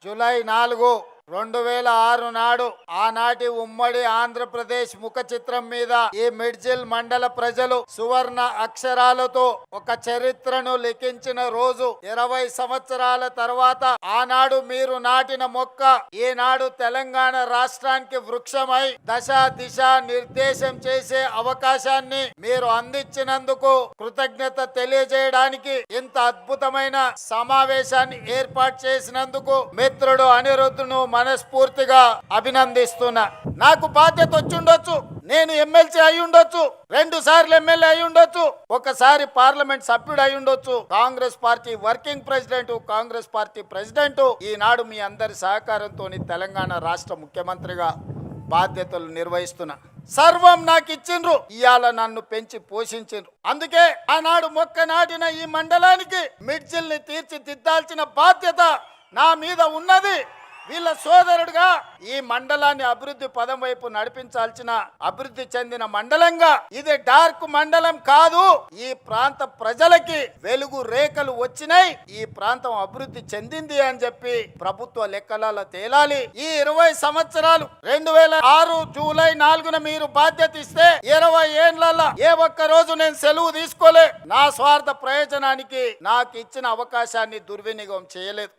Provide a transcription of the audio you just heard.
July 4, 2006 నాడు ఆనాటి ఉమ్మడి ఆంధ్రప్రదేశ్ ముఖ చిత్రం మీద ఈ మిడ్జిల్ మండల ప్రజలు సువర్ణ అక్షరాలతో ఒక చరిత్రను లిఖించిన రోజు. 20 సంవత్సరాల తర్వాత ఆనాడు మీరు నాటిన మొక్క ఈనాడు తెలంగాణ రాష్ట్రానికి వృక్షమై దశ దిశ నిర్దేశం చేసే అవకాశాన్ని మీరు అందించినందుకు కృతజ్ఞత తెలియజేయడానికి ఇంత అద్భుతమైన సమావేశాన్ని ఏర్పాటు చేసినందుకు మిత్రుడు అనిరుద్ధును మనస్ఫూర్తిగా అభినందిస్తున్నా. నాకు బాధ్యత వచ్చుండొచ్చు, నేను ఎమ్మెల్సీ అయి ఉండొచ్చు, 2 సార్లు ఎమ్మెల్యే అయి ఉండొచ్చు, ఒకసారి పార్లమెంట్ సభ్యుడు అయి ఉండొచ్చు, Congress party working president, Congress party president, ఈనాడు మీ అందరి సహకారంతో తెలంగాణ రాష్ట్ర ముఖ్యమంత్రిగా బాధ్యతలు నిర్వహిస్తున్నా. సర్వం నాకు ఇచ్చిండ్రు, ఇవాళ నన్ను పెంచి పోషించిండ్రు. అందుకే ఆనాడు మొక్క నాటిన ఈ మండలానికి మిడ్జిల్ ని తీర్చిదిద్దాల్సిన బాధ్యత నా మీద ఉన్నది. వీళ్ళ సోదరుడుగా ఈ మండలాన్ని అభివృద్ధి పదం వైపు నడిపించాల్సిన అభివృద్ధి చెందిన మండలంగా ఇది డార్క్ మండలం కాదు. ఈ ప్రాంత ప్రజలకి వెలుగు రేఖలు వచ్చినాయి, ఈ ప్రాంతం అభివృద్ధి చెందింది అని చెప్పి ప్రభుత్వ లెక్కలలో తేలాలి. ఈ 20 సంవత్సరాలు 2006 జూలై 4న మీరు బాధ్యత ఇస్తే 20 ఏళ్లలో ఏ ఒక్క రోజు నేను సెలవు తీసుకోలే. నా స్వార్థ ప్రయోజనానికి నాకు ఇచ్చిన అవకాశాన్ని దుర్వినియోగం చేయలేదు.